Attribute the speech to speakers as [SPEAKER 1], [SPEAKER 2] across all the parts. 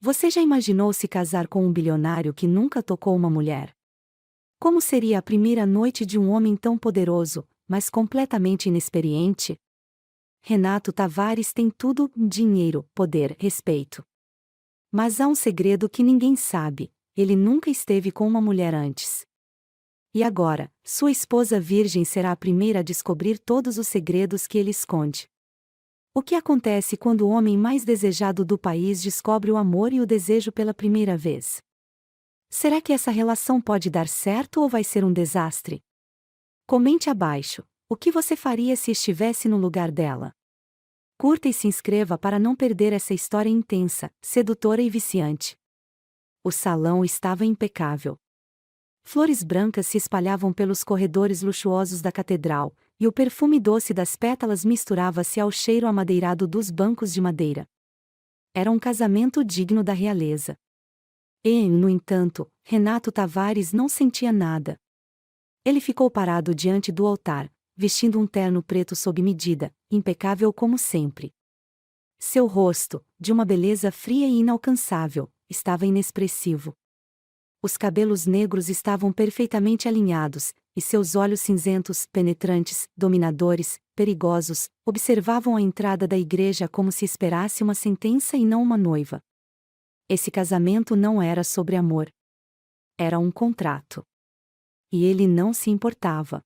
[SPEAKER 1] Você já imaginou se casar com um bilionário que nunca tocou uma mulher? Como seria a primeira noite de um homem tão poderoso, mas completamente inexperiente? Renato Tavares tem tudo: dinheiro, poder, respeito. Mas há um segredo que ninguém sabe: ele nunca esteve com uma mulher antes. E agora, sua esposa virgem será a primeira a descobrir todos os segredos que ele esconde. O que acontece quando o homem mais desejado do país descobre o amor e o desejo pela primeira vez? Será que essa relação pode dar certo ou vai ser um desastre? Comente abaixo: o que você faria se estivesse no lugar dela? Curta e se inscreva para não perder essa história intensa, sedutora e viciante. O salão estava impecável. Flores brancas se espalhavam pelos corredores luxuosos da catedral, e o perfume doce das pétalas misturava-se ao cheiro amadeirado dos bancos de madeira. Era um casamento digno da realeza. No entanto, Renato Tavares não sentia nada. Ele ficou parado diante do altar, vestindo um terno preto sob medida, impecável como sempre. Seu rosto, de uma beleza fria e inalcançável, estava inexpressivo. Os cabelos negros estavam perfeitamente alinhados, e seus olhos cinzentos, penetrantes, dominadores, perigosos, observavam a entrada da igreja como se esperasse uma sentença e não uma noiva. Esse casamento não era sobre amor. Era um contrato. E ele não se importava.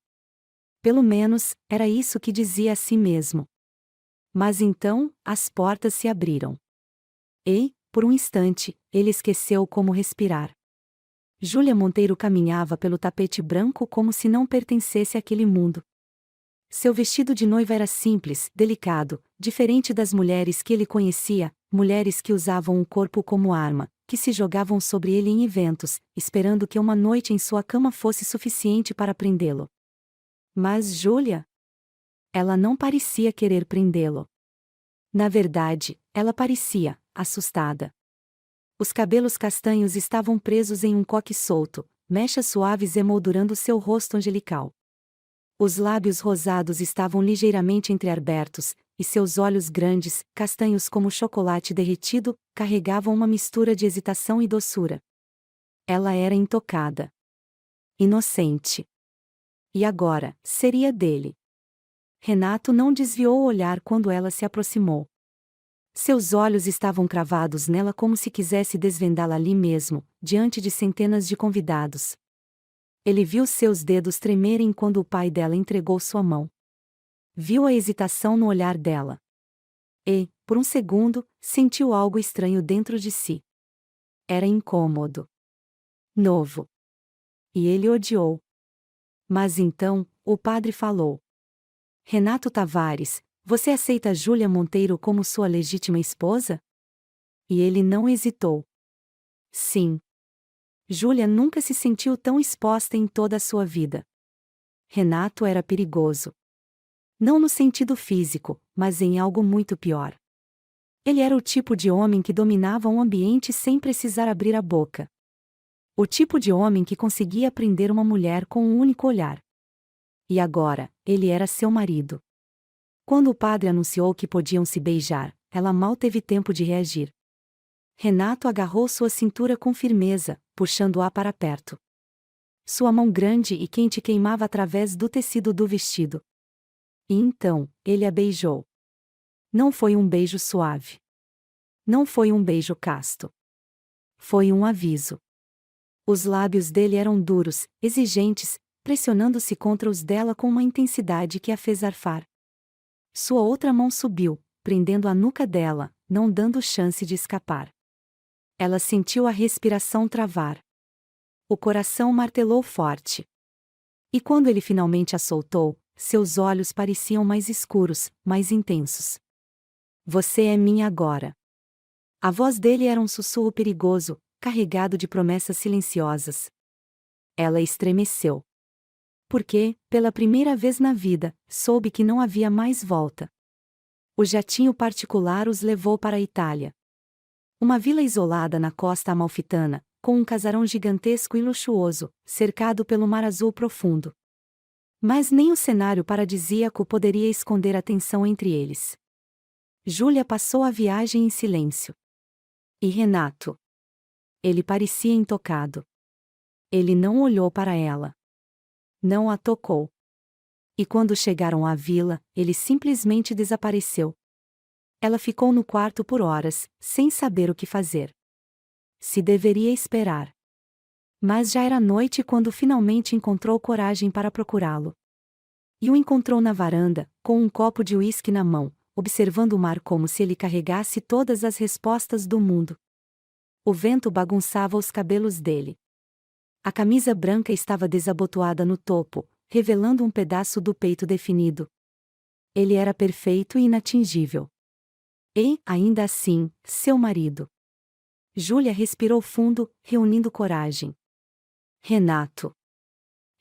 [SPEAKER 1] Pelo menos, era isso que dizia a si mesmo. Mas então, as portas se abriram. E, por um instante, ele esqueceu como respirar. Júlia Monteiro caminhava pelo tapete branco como se não pertencesse àquele mundo. Seu vestido de noiva era simples, delicado, diferente das mulheres que ele conhecia, mulheres que usavam o corpo como arma, que se jogavam sobre ele em eventos, esperando que uma noite em sua cama fosse suficiente para prendê-lo. Mas Júlia? Ela não parecia querer prendê-lo. Na verdade, ela parecia assustada. Os cabelos castanhos estavam presos em um coque solto, mechas suaves emoldurando seu rosto angelical. Os lábios rosados estavam ligeiramente entreabertos, e seus olhos grandes, castanhos como chocolate derretido, carregavam uma mistura de hesitação e doçura. Ela era intocada. Inocente. E agora, seria dele. Renato não desviou o olhar quando ela se aproximou. Seus olhos estavam cravados nela como se quisesse desvendá-la ali mesmo, diante de centenas de convidados. Ele viu seus dedos tremerem quando o pai dela entregou sua mão. Viu a hesitação no olhar dela. E, por um segundo, sentiu algo estranho dentro de si. Era incômodo. Novo. E ele odiou. Mas então, o padre falou: Renato Tavares, você aceita Júlia Monteiro como sua legítima esposa? E ele não hesitou. Sim. Júlia nunca se sentiu tão exposta em toda a sua vida. Renato era perigoso. Não no sentido físico, mas em algo muito pior. Ele era o tipo de homem que dominava um ambiente sem precisar abrir a boca. O tipo de homem que conseguia prender uma mulher com um único olhar. E agora, ele era seu marido. Quando o padre anunciou que podiam se beijar, ela mal teve tempo de reagir. Renato agarrou sua cintura com firmeza, puxando-a para perto. Sua mão grande e quente queimava através do tecido do vestido. E então, ele a beijou. Não foi um beijo suave. Não foi um beijo casto. Foi um aviso. Os lábios dele eram duros, exigentes, pressionando-se contra os dela com uma intensidade que a fez arfar. Sua outra mão subiu, prendendo a nuca dela, não dando chance de escapar. Ela sentiu a respiração travar. O coração martelou forte. E quando ele finalmente a soltou, seus olhos pareciam mais escuros, mais intensos. Você é minha agora. A voz dele era um sussurro perigoso, carregado de promessas silenciosas. Ela estremeceu. Porque, pela primeira vez na vida, soube que não havia mais volta. O jatinho particular os levou para a Itália. Uma vila isolada na costa amalfitana, com um casarão gigantesco e luxuoso, cercado pelo mar azul profundo. Mas nem o cenário paradisíaco poderia esconder a tensão entre eles. Júlia passou a viagem em silêncio. E Renato? Ele parecia intocado. Ele não olhou para ela. Não a tocou. E quando chegaram à vila, ele simplesmente desapareceu. Ela ficou no quarto por horas, sem saber o que fazer. Se deveria esperar. Mas já era noite quando finalmente encontrou coragem para procurá-lo. E o encontrou na varanda, com um copo de uísque na mão, observando o mar como se ele carregasse todas as respostas do mundo. O vento bagunçava os cabelos dele. A camisa branca estava desabotoada no topo, revelando um pedaço do peito definido. Ele era perfeito e inatingível. E, ainda assim, seu marido. Júlia respirou fundo, reunindo coragem. Renato.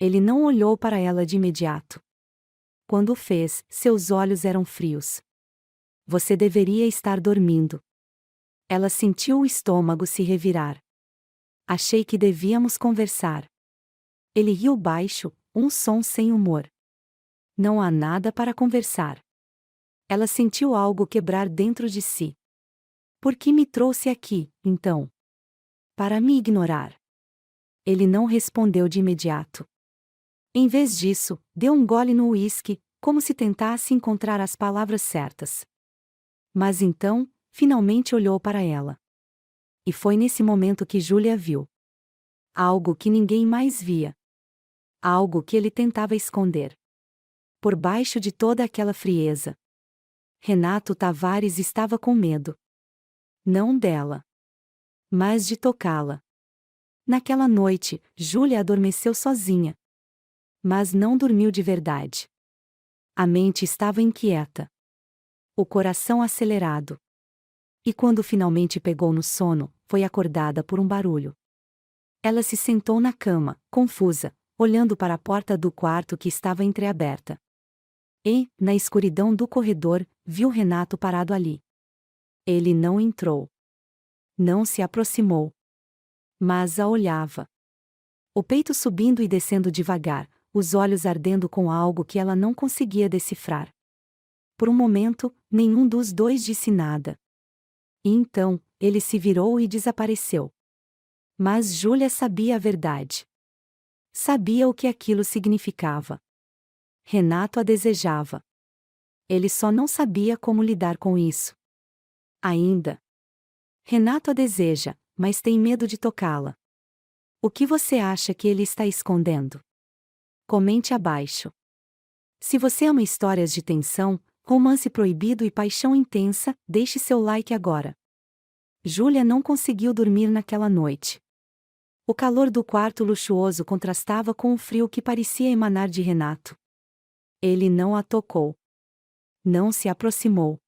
[SPEAKER 1] Ele não olhou para ela de imediato. Quando o fez, seus olhos eram frios. Você deveria estar dormindo. Ela sentiu o estômago se revirar. Achei que devíamos conversar. Ele riu baixo, um som sem humor. Não há nada para conversar. Ela sentiu algo quebrar dentro de si. Por que me trouxe aqui, então? Para me ignorar. Ele não respondeu de imediato. Em vez disso, deu um gole no uísque, como se tentasse encontrar as palavras certas. Mas então, finalmente olhou para ela. E foi nesse momento que Júlia viu. Algo que ninguém mais via. Algo que ele tentava esconder. Por baixo de toda aquela frieza. Renato Tavares estava com medo. Não dela. Mas de tocá-la. Naquela noite, Júlia adormeceu sozinha. Mas não dormiu de verdade. A mente estava inquieta. O coração acelerado. E quando finalmente pegou no sono, foi acordada por um barulho. Ela se sentou na cama, confusa, olhando para a porta do quarto que estava entreaberta. E, na escuridão do corredor, viu Renato parado ali. Ele não entrou. Não se aproximou. Mas a olhava. O peito subindo e descendo devagar, os olhos ardendo com algo que ela não conseguia decifrar. Por um momento, nenhum dos dois disse nada. E então, ele se virou e desapareceu. Mas Júlia sabia a verdade. Sabia o que aquilo significava. Renato a desejava. Ele só não sabia como lidar com isso. Ainda. Renato a deseja, mas tem medo de tocá-la. O que você acha que ele está escondendo? Comente abaixo. Se você ama histórias de tensão, romance proibido e paixão intensa, deixe seu like agora. Júlia não conseguiu dormir naquela noite. O calor do quarto luxuoso contrastava com o frio que parecia emanar de Renato. Ele não a tocou. Não se aproximou.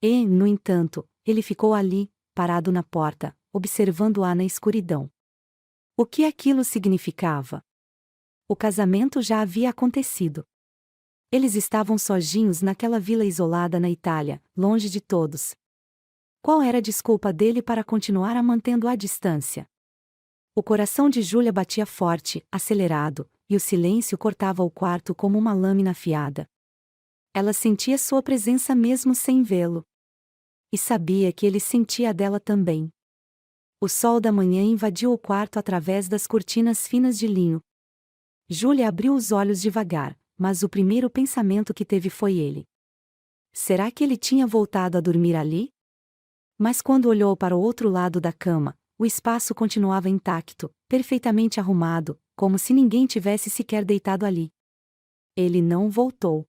[SPEAKER 1] E, no entanto, ele ficou ali, parado na porta, observando-a na escuridão. O que aquilo significava? O casamento já havia acontecido. Eles estavam sozinhos naquela vila isolada na Itália, longe de todos. Qual era a desculpa dele para continuar a mantendo a distância? O coração de Júlia batia forte, acelerado, e o silêncio cortava o quarto como uma lâmina afiada. Ela sentia sua presença mesmo sem vê-lo. E sabia que ele sentia a dela também. O sol da manhã invadiu o quarto através das cortinas finas de linho. Júlia abriu os olhos devagar, mas o primeiro pensamento que teve foi ele. Será que ele tinha voltado a dormir ali? Mas quando olhou para o outro lado da cama, o espaço continuava intacto, perfeitamente arrumado, como se ninguém tivesse sequer deitado ali. Ele não voltou.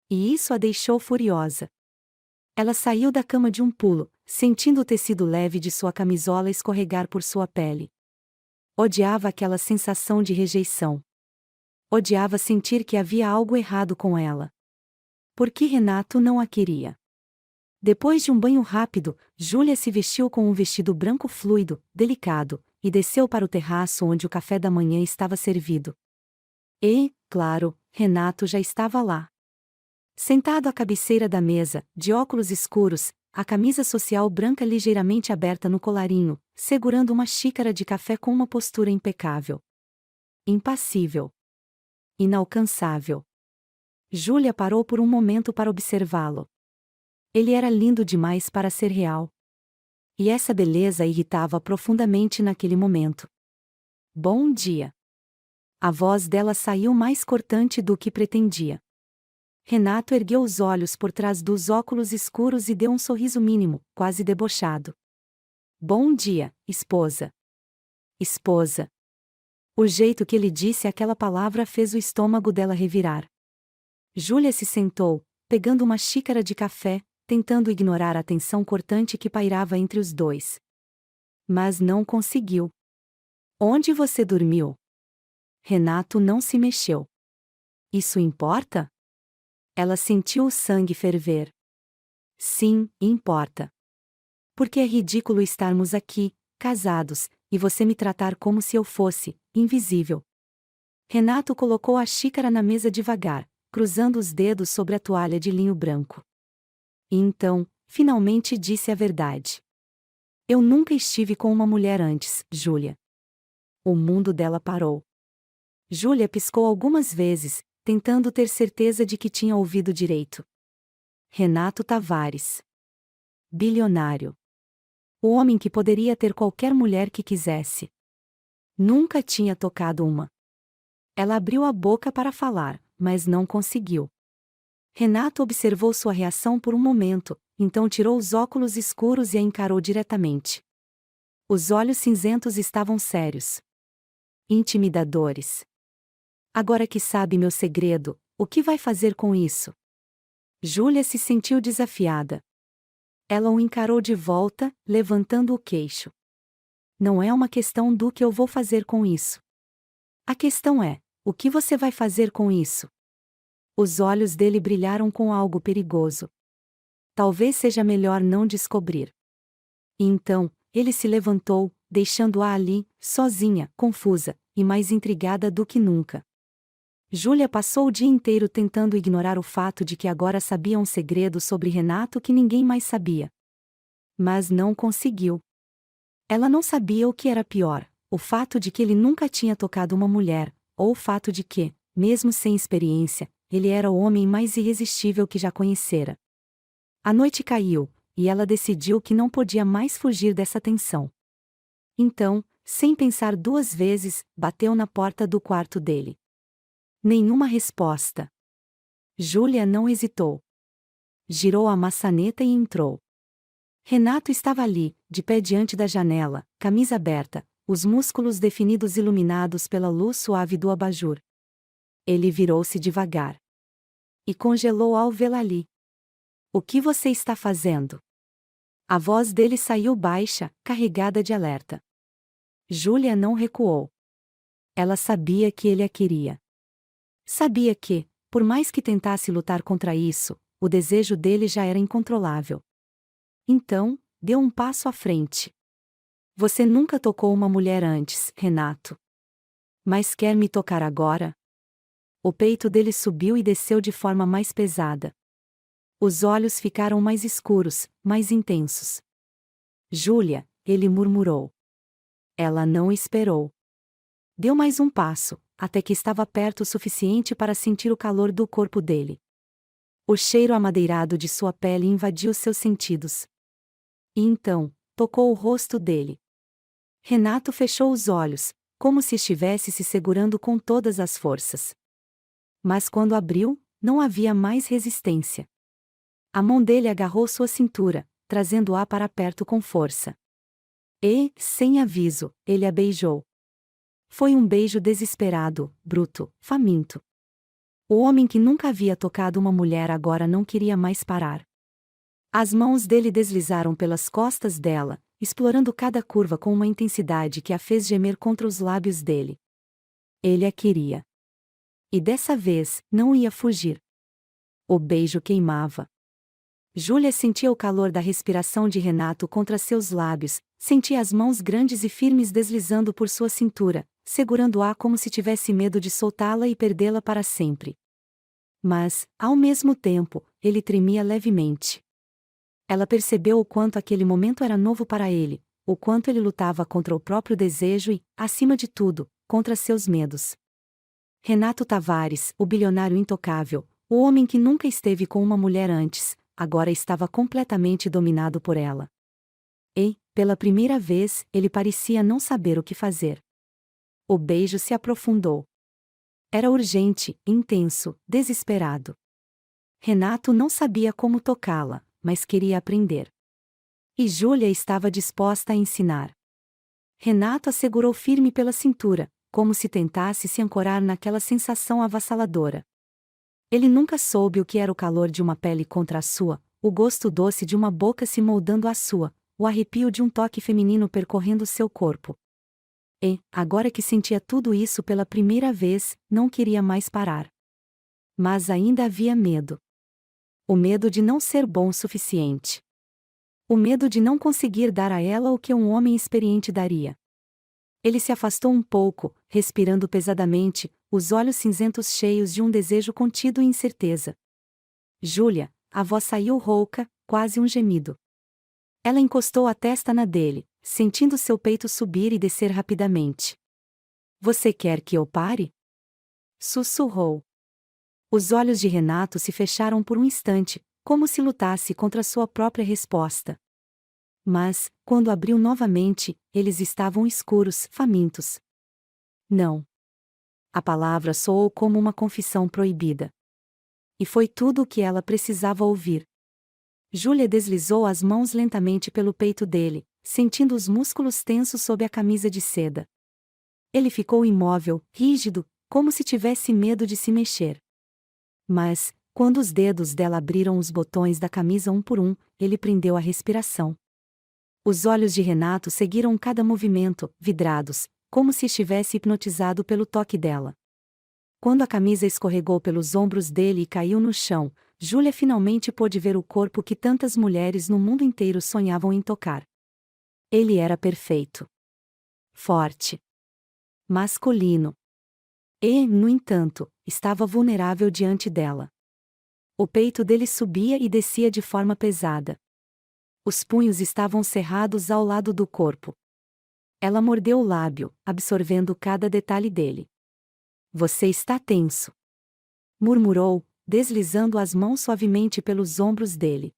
[SPEAKER 1] E isso a deixou furiosa. Ela saiu da cama de um pulo, sentindo o tecido leve de sua camisola escorregar por sua pele. Odiava aquela sensação de rejeição. Odiava sentir que havia algo errado com ela. Por que Renato não a queria? Depois de um banho rápido, Júlia se vestiu com um vestido branco fluido, delicado, e desceu para o terraço onde o café da manhã estava servido. E, claro, Renato já estava lá. Sentado à cabeceira da mesa, de óculos escuros, a camisa social branca ligeiramente aberta no colarinho, segurando uma xícara de café com uma postura impecável. Impassível. Inalcançável. Júlia parou por um momento para observá-lo. Ele era lindo demais para ser real. E essa beleza a irritava profundamente naquele momento. Bom dia. A voz dela saiu mais cortante do que pretendia. Renato ergueu os olhos por trás dos óculos escuros e deu um sorriso mínimo, quase debochado. Bom dia, esposa. Esposa. O jeito que ele disse aquela palavra fez o estômago dela revirar. Júlia se sentou, pegando uma xícara de café, tentando ignorar a tensão cortante que pairava entre os dois. Mas não conseguiu. Onde você dormiu? Renato não se mexeu. Isso importa? Ela sentiu o sangue ferver. Sim, importa. Porque é ridículo estarmos aqui, casados, e você me tratar como se eu fosse invisível. Renato colocou a xícara na mesa devagar, cruzando os dedos sobre a toalha de linho branco. E então, finalmente disse a verdade. Eu nunca estive com uma mulher antes, Júlia. O mundo dela parou. Júlia piscou algumas vezes, tentando ter certeza de que tinha ouvido direito. Renato Tavares. Bilionário. O homem que poderia ter qualquer mulher que quisesse. Nunca tinha tocado uma. Ela abriu a boca para falar, mas não conseguiu. Renato observou sua reação por um momento, então tirou os óculos escuros e a encarou diretamente. Os olhos cinzentos estavam sérios. Intimidadores. Agora que sabe meu segredo, o que vai fazer com isso? Júlia se sentiu desafiada. Ela o encarou de volta, levantando o queixo. Não é uma questão do que eu vou fazer com isso. A questão é, o que você vai fazer com isso? Os olhos dele brilharam com algo perigoso. Talvez seja melhor não descobrir. E então, ele se levantou, deixando-a ali, sozinha, confusa, e mais intrigada do que nunca. Júlia passou o dia inteiro tentando ignorar o fato de que agora sabia um segredo sobre Renato que ninguém mais sabia. Mas não conseguiu. Ela não sabia o que era pior, o fato de que ele nunca tinha tocado uma mulher, ou o fato de que, mesmo sem experiência, ele era o homem mais irresistível que já conhecera. A noite caiu, e ela decidiu que não podia mais fugir dessa tensão. Então, sem pensar duas vezes, bateu na porta do quarto dele. Nenhuma resposta. Júlia não hesitou. Girou a maçaneta e entrou. Renato estava ali, de pé diante da janela, camisa aberta, os músculos definidos iluminados pela luz suave do abajur. Ele virou-se devagar. E congelou ao vê-la ali. O que você está fazendo? A voz dele saiu baixa, carregada de alerta. Júlia não recuou. Ela sabia que ele a queria. Sabia que, por mais que tentasse lutar contra isso, o desejo dele já era incontrolável. Então, deu um passo à frente. Você nunca tocou uma mulher antes, Renato. Mas quer me tocar agora? O peito dele subiu e desceu de forma mais pesada. Os olhos ficaram mais escuros, mais intensos. Júlia, ele murmurou. Ela não esperou. Deu mais um passo, até que estava perto o suficiente para sentir o calor do corpo dele. O cheiro amadeirado de sua pele invadiu seus sentidos. E então, tocou o rosto dele. Renato fechou os olhos, como se estivesse se segurando com todas as forças. Mas quando abriu, não havia mais resistência. A mão dele agarrou sua cintura, trazendo-a para perto com força. E, sem aviso, ele a beijou. Foi um beijo desesperado, bruto, faminto. O homem que nunca havia tocado uma mulher agora não queria mais parar. As mãos dele deslizaram pelas costas dela, explorando cada curva com uma intensidade que a fez gemer contra os lábios dele. Ele a queria. E dessa vez, não ia fugir. O beijo queimava. Júlia sentia o calor da respiração de Renato contra seus lábios, sentia as mãos grandes e firmes deslizando por sua cintura, segurando-a como se tivesse medo de soltá-la e perdê-la para sempre. Mas, ao mesmo tempo, ele tremia levemente. Ela percebeu o quanto aquele momento era novo para ele, o quanto ele lutava contra o próprio desejo e, acima de tudo, contra seus medos. Renato Tavares, o bilionário intocável, o homem que nunca esteve com uma mulher antes, agora estava completamente dominado por ela. E, Pela primeira vez, ele parecia não saber o que fazer. O beijo se aprofundou. Era urgente, intenso, desesperado. Renato não sabia como tocá-la, mas queria aprender. E Júlia estava disposta a ensinar. Renato a segurou firme pela cintura, como se tentasse se ancorar naquela sensação avassaladora. Ele nunca soube o que era o calor de uma pele contra a sua, o gosto doce de uma boca se moldando à sua, o arrepio de um toque feminino percorrendo seu corpo. E, agora que sentia tudo isso pela primeira vez, não queria mais parar. Mas ainda havia medo. O medo de não ser bom o suficiente. O medo de não conseguir dar a ela o que um homem experiente daria. Ele se afastou um pouco, respirando pesadamente, os olhos cinzentos cheios de um desejo contido e incerteza. Júlia, a voz saiu rouca, quase um gemido. Ela encostou a testa na dele, sentindo seu peito subir e descer rapidamente. Você quer que eu pare? Sussurrou. Os olhos de Renato se fecharam por um instante, como se lutasse contra sua própria resposta. Mas, quando abriu novamente, eles estavam escuros, famintos. Não. A palavra soou como uma confissão proibida. E foi tudo o que ela precisava ouvir. Júlia deslizou as mãos lentamente pelo peito dele, sentindo os músculos tensos sob a camisa de seda. Ele ficou imóvel, rígido, como se tivesse medo de se mexer. Mas, quando os dedos dela abriram os botões da camisa um por um, ele prendeu a respiração. Os olhos de Renato seguiram cada movimento, vidrados, como se estivesse hipnotizado pelo toque dela. Quando a camisa escorregou pelos ombros dele e caiu no chão, Júlia finalmente pôde ver o corpo que tantas mulheres no mundo inteiro sonhavam em tocar. Ele era perfeito. Forte. Masculino. E, no entanto, estava vulnerável diante dela. O peito dele subia e descia de forma pesada. Os punhos estavam cerrados ao lado do corpo. Ela mordeu o lábio, absorvendo cada detalhe dele. Você está tenso. Murmurou, deslizando as mãos suavemente pelos ombros dele.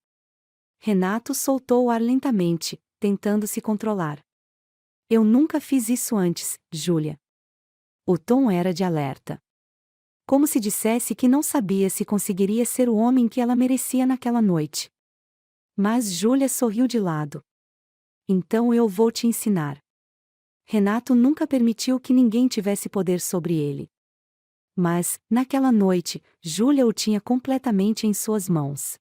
[SPEAKER 1] Renato soltou o ar lentamente, tentando se controlar. Eu nunca fiz isso antes, Júlia. O tom era de alerta. Como se dissesse que não sabia se conseguiria ser o homem que ela merecia naquela noite. Mas Júlia sorriu de lado. Então eu vou te ensinar. Renato nunca permitiu que ninguém tivesse poder sobre ele. Mas, naquela noite, Júlia o tinha completamente em suas mãos.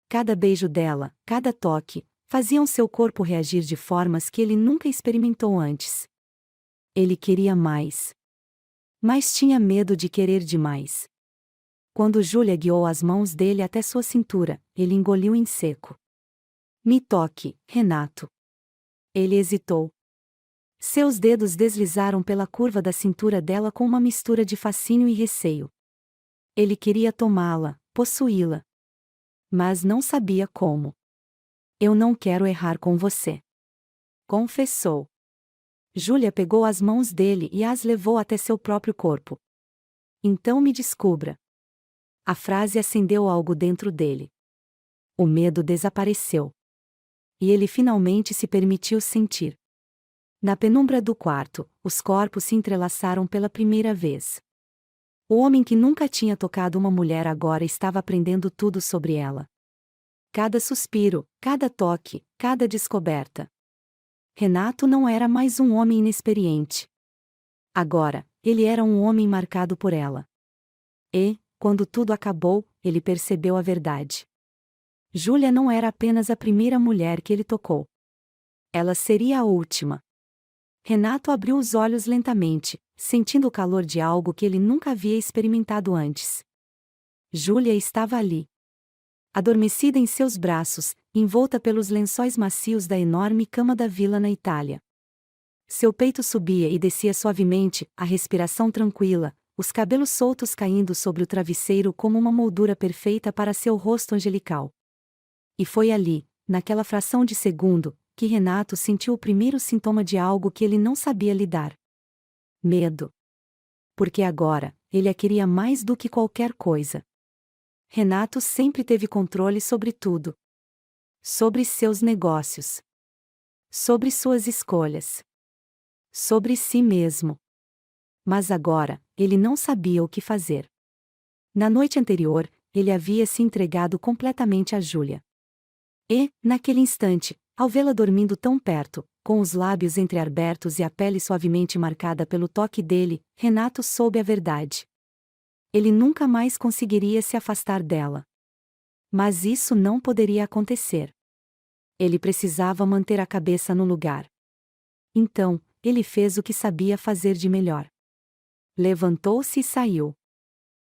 [SPEAKER 1] Cada beijo dela, cada toque, faziam seu corpo reagir de formas que ele nunca experimentou antes. Ele queria mais. Mas tinha medo de querer demais. Quando Júlia guiou as mãos dele até sua cintura, ele engoliu em seco. Me toque, Renato. Ele hesitou. Seus dedos deslizaram pela curva da cintura dela com uma mistura de fascínio e receio. Ele queria tomá-la, possuí-la. Mas não sabia como. Eu não quero errar com você. Confessou. Júlia pegou as mãos dele e as levou até seu próprio corpo. Então me descubra. A frase acendeu algo dentro dele. O medo desapareceu. E ele finalmente se permitiu sentir. Na penumbra do quarto, os corpos se entrelaçaram pela primeira vez. O homem que nunca tinha tocado uma mulher agora estava aprendendo tudo sobre ela. Cada suspiro, cada toque, cada descoberta. Renato não era mais um homem inexperiente. Agora, ele era um homem marcado por ela. E, quando tudo acabou, ele percebeu a verdade. Júlia não era apenas a primeira mulher que ele tocou. Ela seria a última. Renato abriu os olhos lentamente, sentindo o calor de algo que ele nunca havia experimentado antes. Júlia estava ali. Adormecida em seus braços, envolta pelos lençóis macios da enorme cama da vila na Itália. Seu peito subia e descia suavemente, a respiração tranquila, os cabelos soltos caindo sobre o travesseiro como uma moldura perfeita para seu rosto angelical. E foi ali, naquela fração de segundo, que Renato sentiu o primeiro sintoma de algo que ele não sabia lidar. Medo. Porque agora, ele a queria mais do que qualquer coisa. Renato sempre teve controle sobre tudo. Sobre seus negócios. sobre suas escolhas, sobre si mesmo. Mas agora, ele não sabia o que fazer. Na noite anterior, ele havia se entregado completamente a Júlia. E, naquele instante, ao vê-la dormindo tão perto, com os lábios entreabertos e a pele suavemente marcada pelo toque dele, Renato soube a verdade. Ele nunca mais conseguiria se afastar dela. Mas isso não poderia acontecer. Ele precisava manter a cabeça no lugar. Então, ele fez o que sabia fazer de melhor. Levantou-se e saiu.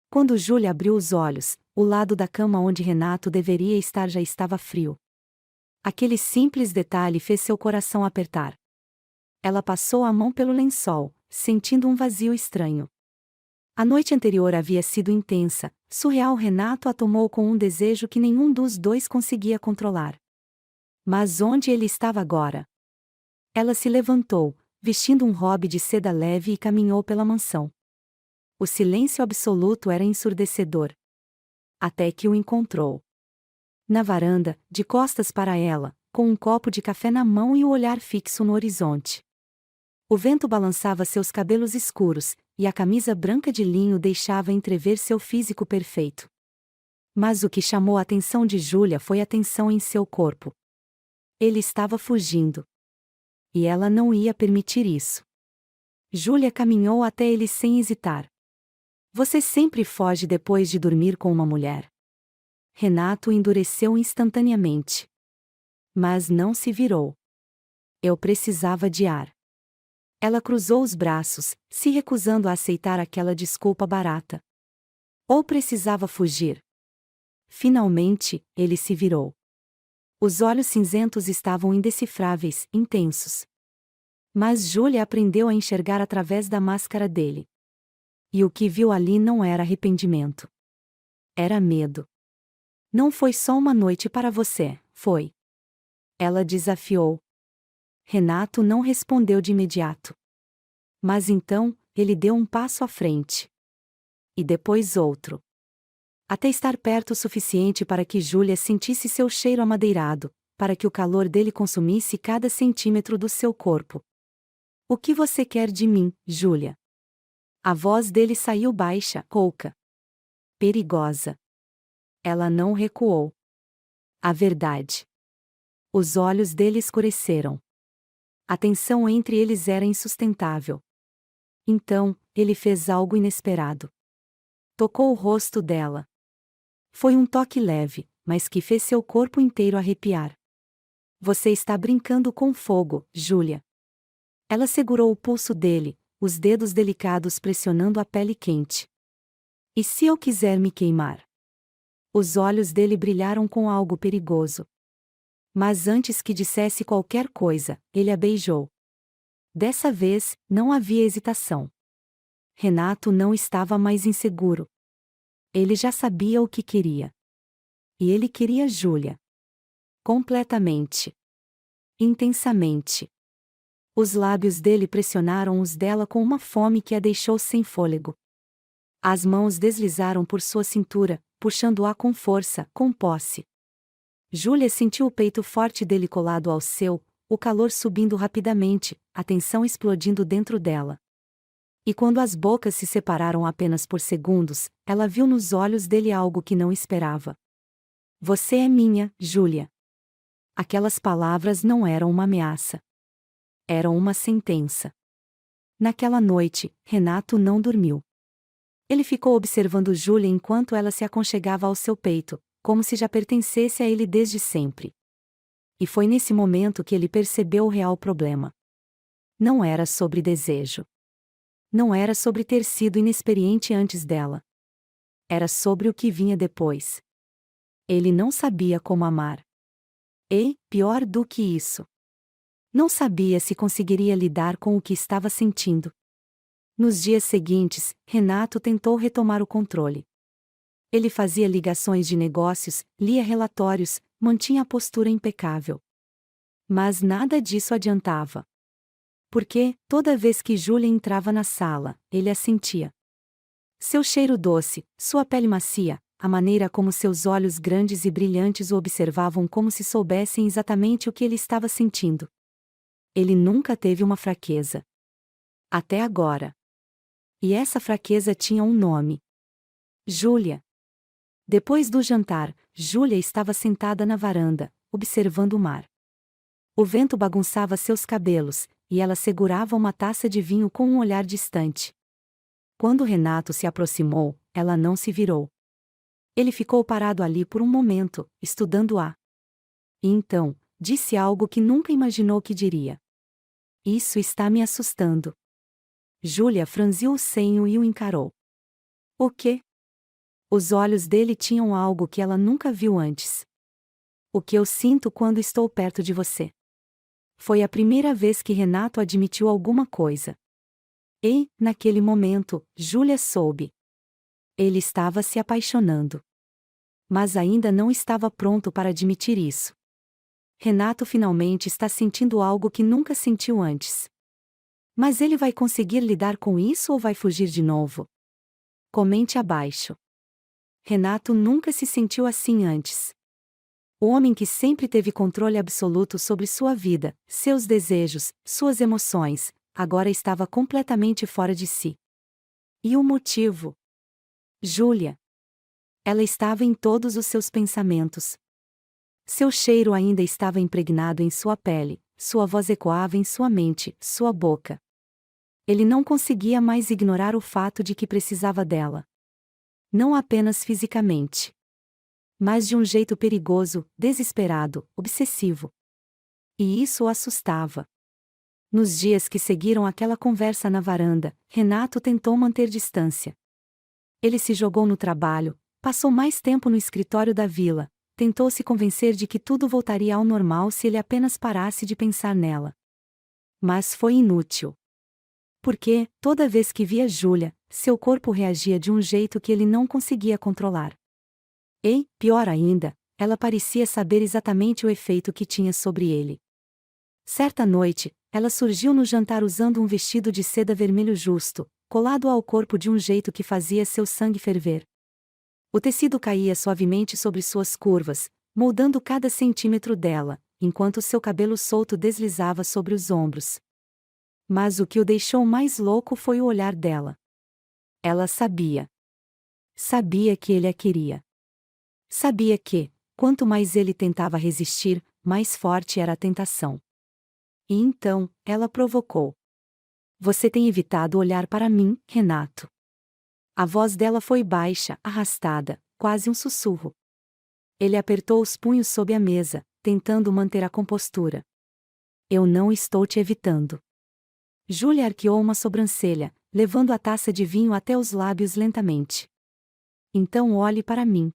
[SPEAKER 1] Quando Júlia abriu os olhos, o lado da cama onde Renato deveria estar já estava frio. Aquele simples detalhe fez seu coração apertar. Ela passou a mão pelo lençol, sentindo um vazio estranho. A noite anterior havia sido intensa, surreal. Renato a tomou com um desejo que nenhum dos dois conseguia controlar. Mas onde ele estava agora? Ela se levantou, vestindo um robe de seda leve e caminhou pela mansão. O silêncio absoluto era ensurdecedor. Até que o encontrou. Na varanda, de costas para ela, com um copo de café na mão e o olhar fixo no horizonte. O vento balançava seus cabelos escuros, e a camisa branca de linho deixava entrever seu físico perfeito. Mas o que chamou a atenção de Júlia foi a tensão em seu corpo. Ele estava fugindo. E ela não ia permitir isso. Júlia caminhou até ele sem hesitar. Você sempre foge depois de dormir com uma mulher. Renato endureceu instantaneamente. Mas não se virou. Eu precisava de ar. Ela cruzou os braços, se recusando a aceitar aquela desculpa barata. Ou precisava fugir. Finalmente, ele se virou. Os olhos cinzentos estavam indecifráveis, intensos. Mas Júlia aprendeu a enxergar através da máscara dele. E o que viu ali não era arrependimento. Era medo. Não foi só uma noite para você, foi? Ela desafiou. Renato não respondeu de imediato. Mas então, ele deu um passo à frente. E depois outro. Até estar perto o suficiente para que Júlia sentisse seu cheiro amadeirado, para que o calor dele consumisse cada centímetro do seu corpo. O que você quer de mim, Júlia? A voz dele saiu baixa, rouca. Perigosa. Ela não recuou. A verdade. Os olhos dele escureceram. A tensão entre eles era insustentável. Então, ele fez algo inesperado. Tocou o rosto dela. Foi um toque leve, mas que fez seu corpo inteiro arrepiar. Você está brincando com fogo, Júlia. Ela segurou o pulso dele, os dedos delicados pressionando a pele quente. E se eu quiser me queimar? Os olhos dele brilharam com algo perigoso. Mas antes que dissesse qualquer coisa, ele a beijou. Dessa vez, não havia hesitação. Renato não estava mais inseguro. Ele já sabia o que queria. E ele queria Júlia. Completamente. Intensamente. Os lábios dele pressionaram os dela com uma fome que a deixou sem fôlego. As mãos deslizaram por sua cintura, puxando-a com força, com posse. Júlia sentiu o peito forte dele colado ao seu, o calor subindo rapidamente, a tensão explodindo dentro dela. E quando as bocas se separaram apenas por segundos, ela viu nos olhos dele algo que não esperava. Você é minha, Júlia. Aquelas palavras não eram uma ameaça. Eram uma sentença. Naquela noite, Renato não dormiu. Ele ficou observando Júlia enquanto ela se aconchegava ao seu peito, como se já pertencesse a ele desde sempre. E foi nesse momento que ele percebeu o real problema. Não era sobre desejo. Não era sobre ter sido inexperiente antes dela. Era sobre o que vinha depois. Ele não sabia como amar. E, pior do que isso, não sabia se conseguiria lidar com o que estava sentindo. Nos dias seguintes, Renato tentou retomar o controle. Ele fazia ligações de negócios, lia relatórios, mantinha a postura impecável. Mas nada disso adiantava. Porque, toda vez que Júlia entrava na sala, ele a sentia. Seu cheiro doce, sua pele macia, a maneira como seus olhos grandes e brilhantes o observavam como se soubessem exatamente o que ele estava sentindo. Ele nunca teve uma fraqueza. Até agora. E essa fraqueza tinha um nome. Júlia. Depois do jantar, Júlia estava sentada na varanda, observando o mar. O vento bagunçava seus cabelos, e ela segurava uma taça de vinho com um olhar distante. Quando Renato se aproximou, ela não se virou. Ele ficou parado ali por um momento, estudando-a. E então, disse algo que nunca imaginou que diria. Isso está me assustando. Júlia franziu o senho e o encarou. O quê? Os olhos dele tinham algo que ela nunca viu antes. O que eu sinto quando estou perto de você. Foi a primeira vez que Renato admitiu alguma coisa. E, naquele momento, Júlia soube. Ele estava se apaixonando. Mas ainda não estava pronto para admitir isso. Renato finalmente está sentindo algo que nunca sentiu antes. Mas ele vai conseguir lidar com isso ou vai fugir de novo? Comente abaixo. Renato nunca se sentiu assim antes. O homem que sempre teve controle absoluto sobre sua vida, seus desejos, suas emoções, agora estava completamente fora de si. E o motivo? Júlia. Ela estava em todos os seus pensamentos. Seu cheiro ainda estava impregnado em sua pele, sua voz ecoava em sua mente, sua boca. Ele não conseguia mais ignorar o fato de que precisava dela. Não apenas fisicamente. Mas de um jeito perigoso, desesperado, obsessivo. E isso o assustava. Nos dias que seguiram aquela conversa na varanda, Renato tentou manter distância. Ele se jogou no trabalho, passou mais tempo no escritório da vila, tentou se convencer de que tudo voltaria ao normal se ele apenas parasse de pensar nela. Mas foi inútil. Porque, toda vez que via Júlia, seu corpo reagia de um jeito que ele não conseguia controlar. E, pior ainda, ela parecia saber exatamente o efeito que tinha sobre ele. Certa noite, ela surgiu no jantar usando um vestido de seda vermelho justo, colado ao corpo de um jeito que fazia seu sangue ferver. O tecido caía suavemente sobre suas curvas, moldando cada centímetro dela, enquanto seu cabelo solto deslizava sobre os ombros. Mas o que o deixou mais louco foi o olhar dela. Ela sabia. Sabia que ele a queria. Sabia que, quanto mais ele tentava resistir, mais forte era a tentação. E então, ela provocou. Você tem evitado olhar para mim, Renato. A voz dela foi baixa, arrastada, quase um sussurro. Ele apertou os punhos sob a mesa, tentando manter a compostura. Eu não estou te evitando. Júlia arqueou uma sobrancelha, levando a taça de vinho até os lábios lentamente. Então olhe para mim.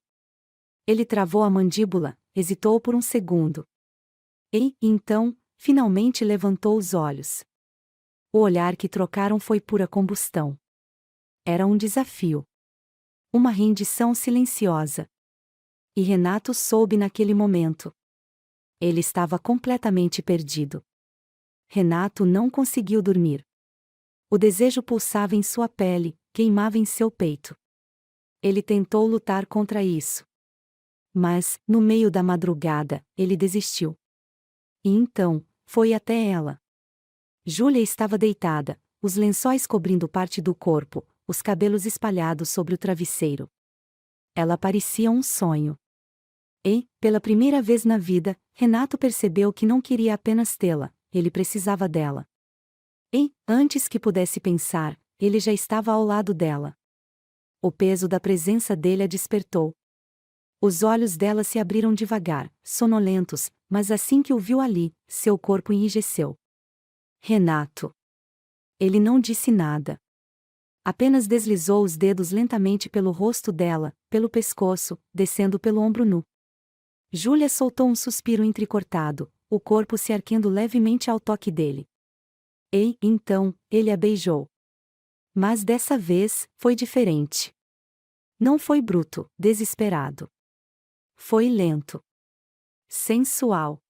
[SPEAKER 1] Ele travou a mandíbula, hesitou por um segundo. E, então, finalmente levantou os olhos. O olhar que trocaram foi pura combustão. Era um desafio. Uma rendição silenciosa. E Renato soube naquele momento. Ele estava completamente perdido. Renato não conseguiu dormir. O desejo pulsava em sua pele, queimava em seu peito. Ele tentou lutar contra isso. Mas, no meio da madrugada, ele desistiu. E então, foi até ela. Júlia estava deitada, os lençóis cobrindo parte do corpo, os cabelos espalhados sobre o travesseiro. Ela parecia um sonho. E, pela primeira vez na vida, Renato percebeu que não queria apenas tê-la, ele precisava dela. E, antes que pudesse pensar, ele já estava ao lado dela. O peso da presença dele a despertou. Os olhos dela se abriram devagar, sonolentos, mas assim que o viu ali, seu corpo enrijeceu. Renato. Ele não disse nada. Apenas deslizou os dedos lentamente pelo rosto dela, pelo pescoço, descendo pelo ombro nu. Júlia soltou um suspiro entrecortado, o corpo se erguendo levemente ao toque dele. E, então, ele a beijou. Mas dessa vez, foi diferente. Não foi bruto, desesperado. Foi lento. Sensual.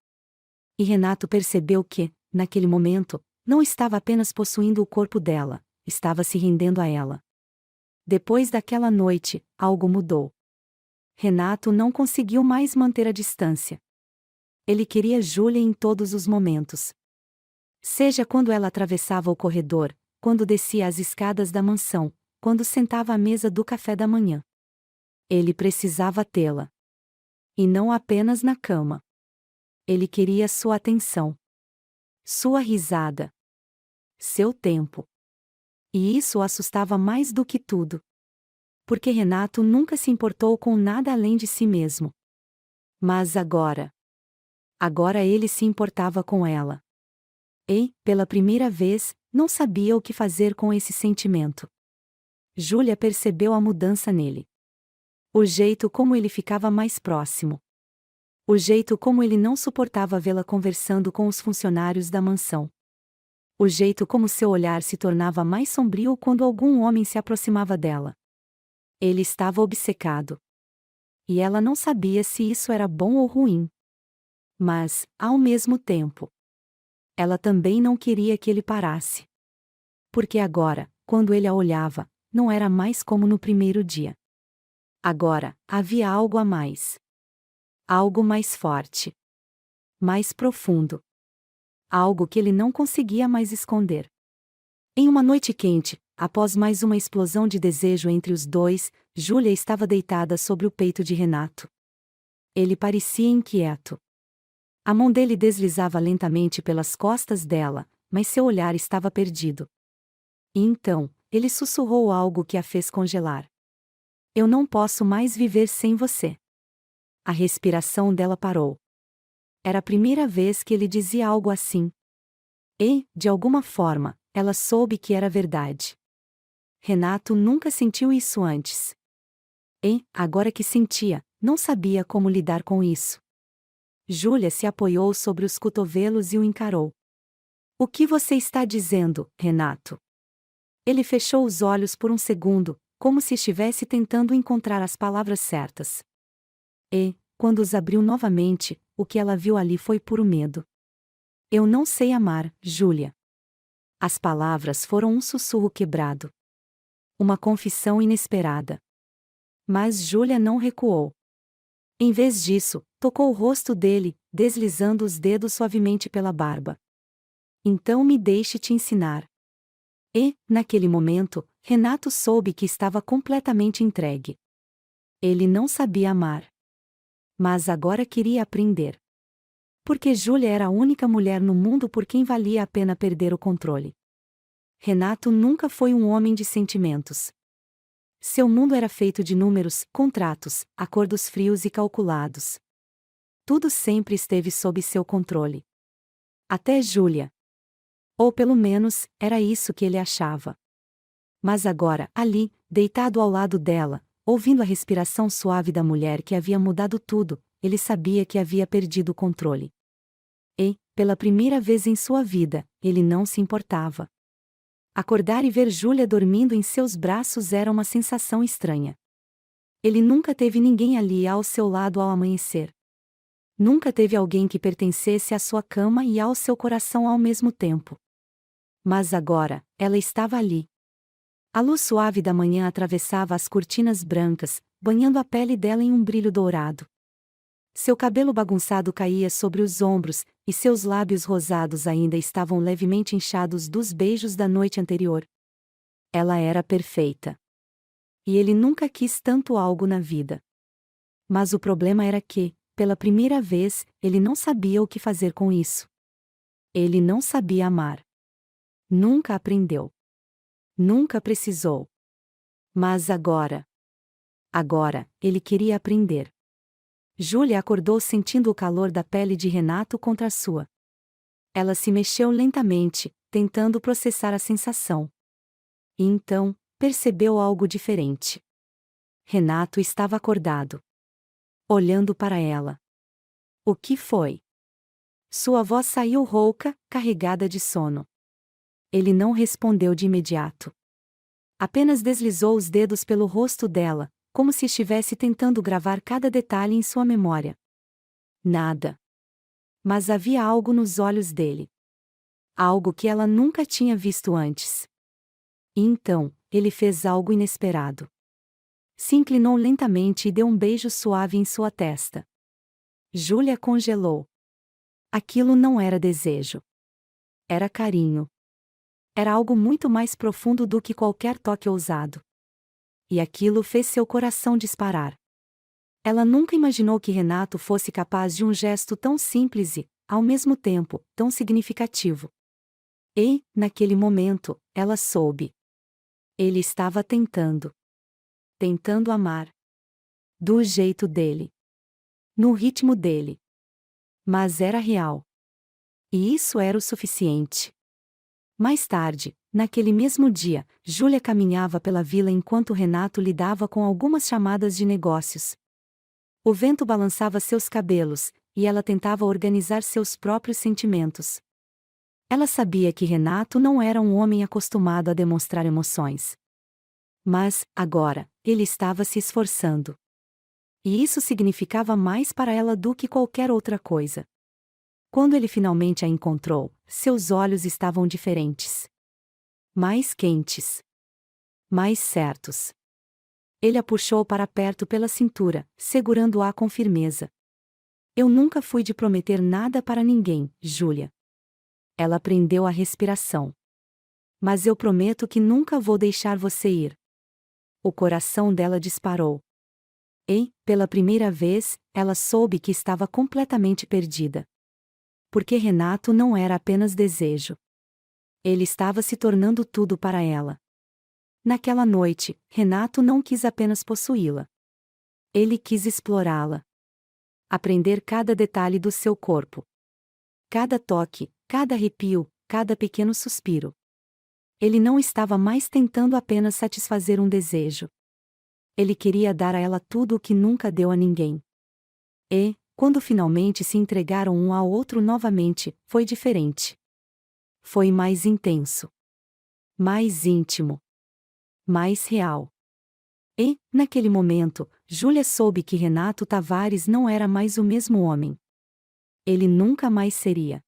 [SPEAKER 1] E Renato percebeu que, naquele momento, não estava apenas possuindo o corpo dela, estava se rendendo a ela. Depois daquela noite, algo mudou. Renato não conseguiu mais manter a distância. Ele queria Júlia em todos os momentos. Seja quando ela atravessava o corredor, quando descia as escadas da mansão, quando sentava à mesa do café da manhã. Ele precisava tê-la. E não apenas na cama. Ele queria sua atenção. Sua risada. Seu tempo. E isso o assustava mais do que tudo. Porque Renato nunca se importou com nada além de si mesmo. Mas agora. Agora ele se importava com ela. E, pela primeira vez, não sabia o que fazer com esse sentimento. Júlia percebeu a mudança nele. O jeito como ele ficava mais próximo. O jeito como ele não suportava vê-la conversando com os funcionários da mansão. O jeito como seu olhar se tornava mais sombrio quando algum homem se aproximava dela. Ele estava obcecado. E ela não sabia se isso era bom ou ruim. Mas, ao mesmo tempo, ela também não queria que ele parasse. Porque agora, quando ele a olhava, não era mais como no primeiro dia. Agora, havia algo a mais. Algo mais forte. Mais profundo. Algo que ele não conseguia mais esconder. Em uma noite quente, após mais uma explosão de desejo entre os dois, Júlia estava deitada sobre o peito de Renato. Ele parecia inquieto. A mão dele deslizava lentamente pelas costas dela, mas seu olhar estava perdido. E então, ele sussurrou algo que a fez congelar. Eu não posso mais viver sem você. A respiração dela parou. Era a primeira vez que ele dizia algo assim. E, de alguma forma, ela soube que era verdade. Renato nunca sentiu isso antes. E, agora que sentia, não sabia como lidar com isso. Júlia se apoiou sobre os cotovelos e o encarou. O que você está dizendo, Renato? Ele fechou os olhos por um segundo, como se estivesse tentando encontrar as palavras certas. E, quando os abriu novamente, o que ela viu ali foi puro medo. Eu não sei amar, Júlia. As palavras foram um sussurro quebrado. Uma confissão inesperada. Mas Júlia não recuou. Em vez disso, tocou o rosto dele, deslizando os dedos suavemente pela barba. Então me deixe te ensinar. E, naquele momento, Renato soube que estava completamente entregue. Ele não sabia amar. Mas agora queria aprender. Porque Júlia era a única mulher no mundo por quem valia a pena perder o controle. Renato nunca foi um homem de sentimentos. Seu mundo era feito de números, contratos, acordos frios e calculados. Tudo sempre esteve sob seu controle. Até Júlia. Ou pelo menos, era isso que ele achava. Mas agora, ali, deitado ao lado dela, ouvindo a respiração suave da mulher que havia mudado tudo, ele sabia que havia perdido o controle. E, pela primeira vez em sua vida, ele não se importava. Acordar e ver Júlia dormindo em seus braços era uma sensação estranha. Ele nunca teve ninguém ali ao seu lado ao amanhecer. Nunca teve alguém que pertencesse à sua cama e ao seu coração ao mesmo tempo. Mas agora, ela estava ali. A luz suave da manhã atravessava as cortinas brancas, banhando a pele dela em um brilho dourado. Seu cabelo bagunçado caía sobre os ombros, e seus lábios rosados ainda estavam levemente inchados dos beijos da noite anterior. Ela era perfeita. E ele nunca quis tanto algo na vida. Mas o problema era que, pela primeira vez, ele não sabia o que fazer com isso. Ele não sabia amar. Nunca aprendeu. Nunca precisou. Mas agora. Agora, ele queria aprender. Júlia acordou sentindo o calor da pele de Renato contra a sua. Ela se mexeu lentamente, tentando processar a sensação. E então, percebeu algo diferente. Renato estava acordado. Olhando para ela. O que foi? Sua voz saiu rouca, carregada de sono. Ele não respondeu de imediato. Apenas deslizou os dedos pelo rosto dela, como se estivesse tentando gravar cada detalhe em sua memória. Nada. Mas havia algo nos olhos dele. Algo que ela nunca tinha visto antes. E então, ele fez algo inesperado. Se inclinou lentamente e deu um beijo suave em sua testa. Júlia congelou. Aquilo não era desejo. Era carinho. Era algo muito mais profundo do que qualquer toque ousado. E aquilo fez seu coração disparar. Ela nunca imaginou que Renato fosse capaz de um gesto tão simples e, ao mesmo tempo, tão significativo. E, naquele momento, ela soube. Ele estava tentando. Tentando amar. Do jeito dele. No ritmo dele. Mas era real. E isso era o suficiente. Mais tarde, naquele mesmo dia, Júlia caminhava pela vila enquanto Renato lidava com algumas chamadas de negócios. O vento balançava seus cabelos, e ela tentava organizar seus próprios sentimentos. Ela sabia que Renato não era um homem acostumado a demonstrar emoções. Mas, agora, ele estava se esforçando. E isso significava mais para ela do que qualquer outra coisa. Quando ele finalmente a encontrou, seus olhos estavam diferentes. Mais quentes. Mais certos. Ele a puxou para perto pela cintura, segurando-a com firmeza. Eu nunca fui de prometer nada para ninguém, Júlia. Ela prendeu a respiração. Mas eu prometo que nunca vou deixar você ir. O coração dela disparou. E, pela primeira vez, ela soube que estava completamente perdida. Porque Renato não era apenas desejo. Ele estava se tornando tudo para ela. Naquela noite, Renato não quis apenas possuí-la. Ele quis explorá-la. Aprender cada detalhe do seu corpo. Cada toque, cada arrepio, cada pequeno suspiro. Ele não estava mais tentando apenas satisfazer um desejo. Ele queria dar a ela tudo o que nunca deu a ninguém. E, quando finalmente se entregaram um ao outro novamente, foi diferente. Foi mais intenso. Mais íntimo. Mais real. E, naquele momento, Júlia soube que Renato Tavares não era mais o mesmo homem. Ele nunca mais seria.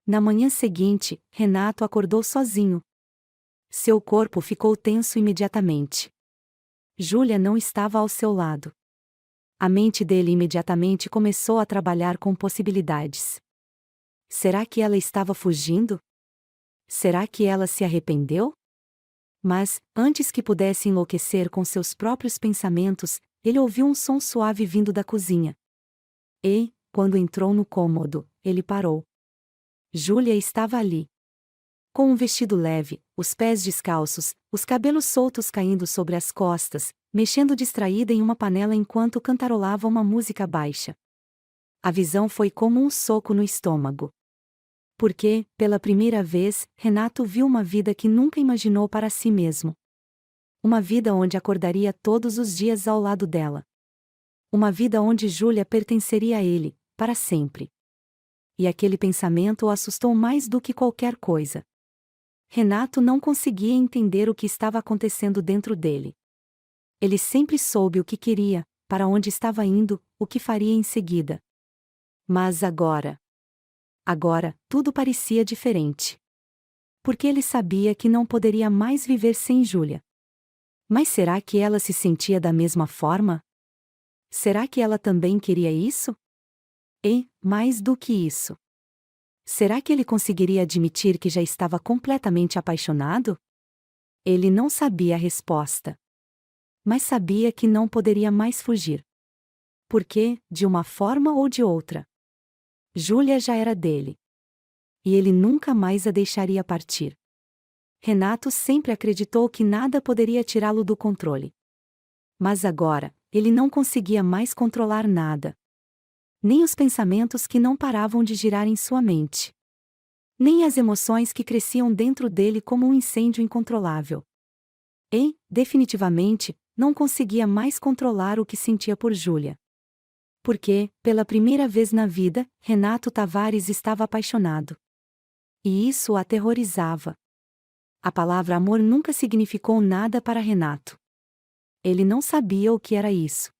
[SPEAKER 1] Na manhã seguinte, Renato acordou sozinho. Seu corpo ficou tenso imediatamente. Júlia não estava ao seu lado. A mente dele imediatamente começou a trabalhar com possibilidades. Será que ela estava fugindo? Será que ela se arrependeu? Mas, antes que pudesse enlouquecer com seus próprios pensamentos, ele ouviu um som suave vindo da cozinha. E, quando entrou no cômodo, ele parou. Júlia estava ali. Com um vestido leve, os pés descalços, os cabelos soltos caindo sobre as costas, mexendo distraída em uma panela enquanto cantarolava uma música baixa. A visão foi como um soco no estômago. Porque, pela primeira vez, Renato viu uma vida que nunca imaginou para si mesmo. Uma vida onde acordaria todos os dias ao lado dela. Uma vida onde Júlia pertenceria a ele, para sempre. E aquele pensamento o assustou mais do que qualquer coisa. Renato não conseguia entender o que estava acontecendo dentro dele. Ele sempre soube o que queria, para onde estava indo, o que faria em seguida. Mas agora... Agora, tudo parecia diferente. Porque ele sabia que não poderia mais viver sem Júlia. Mas será que ela se sentia da mesma forma? Será que ela também queria isso? E, mais do que isso, será que ele conseguiria admitir que já estava completamente apaixonado? Ele não sabia a resposta. Mas sabia que não poderia mais fugir. Porque, de uma forma ou de outra, Júlia já era dele. E ele nunca mais a deixaria partir. Renato sempre acreditou que nada poderia tirá-lo do controle. Mas agora, ele não conseguia mais controlar nada. Nem os pensamentos que não paravam de girar em sua mente. Nem as emoções que cresciam dentro dele como um incêndio incontrolável. E, definitivamente, não conseguia mais controlar o que sentia por Júlia. Porque, pela primeira vez na vida, Renato Tavares estava apaixonado. E isso o aterrorizava. A palavra amor nunca significou nada para Renato. Ele não sabia o que era isso.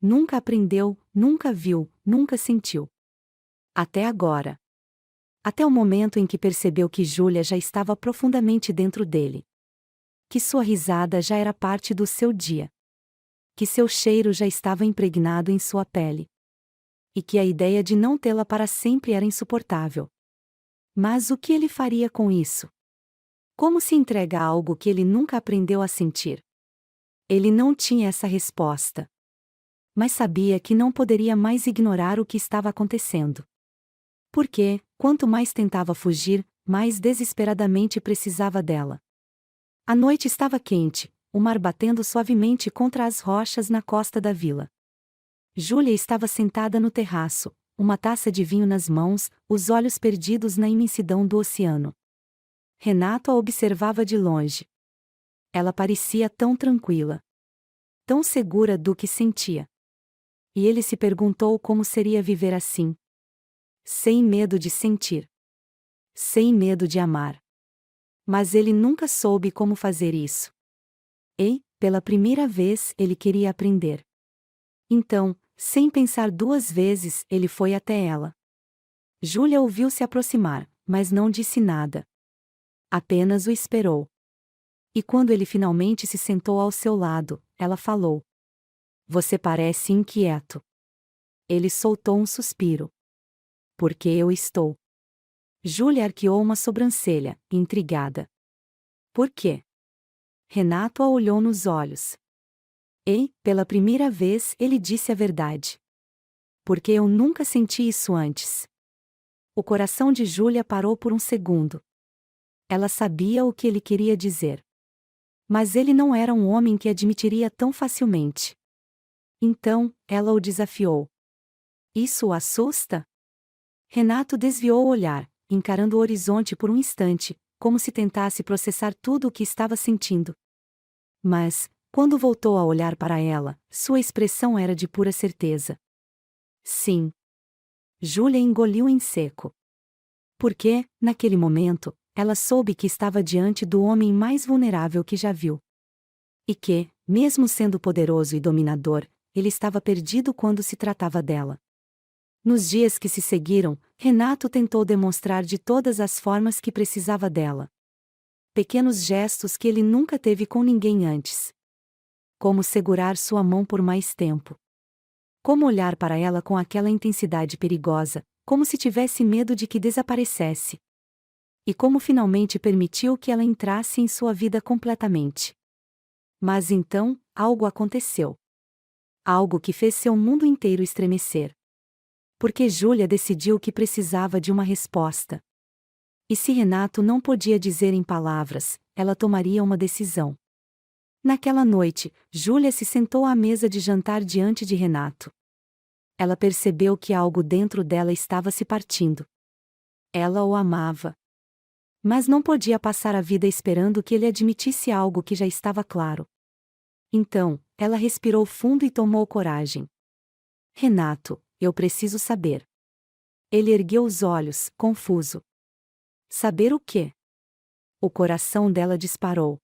[SPEAKER 1] Nunca aprendeu, nunca viu, nunca sentiu. Até agora. Até o momento em que percebeu que Júlia já estava profundamente dentro dele. Que sua risada já era parte do seu dia. Que seu cheiro já estava impregnado em sua pele. E que a ideia de não tê-la para sempre era insuportável. Mas o que ele faria com isso? Como se entrega a algo que ele nunca aprendeu a sentir? Ele não tinha essa resposta. Mas sabia que não poderia mais ignorar o que estava acontecendo. Porque, quanto mais tentava fugir, mais desesperadamente precisava dela. A noite estava quente, o mar batendo suavemente contra as rochas na costa da vila. Júlia estava sentada no terraço, uma taça de vinho nas mãos, os olhos perdidos na imensidão do oceano. Renato a observava de longe. Ela parecia tão tranquila, tão segura do que sentia. E ele se perguntou como seria viver assim. Sem medo de sentir. Sem medo de amar. Mas ele nunca soube como fazer isso. E, pela primeira vez, ele queria aprender. Então, sem pensar duas vezes, ele foi até ela. Júlia ouviu se aproximar, mas não disse nada. Apenas o esperou. E quando ele finalmente se sentou ao seu lado, ela falou: "Você parece inquieto." Ele soltou um suspiro. "Porque eu estou." Júlia arqueou uma sobrancelha, intrigada. "Por quê?" Renato a olhou nos olhos. E, pela primeira vez, ele disse a verdade. "Porque eu nunca senti isso antes." O coração de Júlia parou por um segundo. Ela sabia o que ele queria dizer. Mas ele não era um homem que admitiria tão facilmente. Então, ela o desafiou. "Isso o assusta?" Renato desviou o olhar, encarando o horizonte por um instante, como se tentasse processar tudo o que estava sentindo. Mas, quando voltou a olhar para ela, sua expressão era de pura certeza. Sim. Júlia engoliu em seco. Porque, naquele momento, ela soube que estava diante do homem mais vulnerável que já viu. E que, mesmo sendo poderoso e dominador, ele estava perdido quando se tratava dela. Nos dias que se seguiram, Renato tentou demonstrar de todas as formas que precisava dela. Pequenos gestos que ele nunca teve com ninguém antes. Como segurar sua mão por mais tempo. Como olhar para ela com aquela intensidade perigosa, como se tivesse medo de que desaparecesse. E como finalmente permitiu que ela entrasse em sua vida completamente. Mas então, algo aconteceu. Algo que fez seu mundo inteiro estremecer. Porque Júlia decidiu que precisava de uma resposta. E se Renato não podia dizer em palavras, ela tomaria uma decisão. Naquela noite, Júlia se sentou à mesa de jantar diante de Renato. Ela percebeu que algo dentro dela estava se partindo. Ela o amava. Mas não podia passar a vida esperando que ele admitisse algo que já estava claro. Então, ela respirou fundo e tomou coragem. "Renato, eu preciso saber." Ele ergueu os olhos, confuso. "Saber o quê?" O coração dela disparou.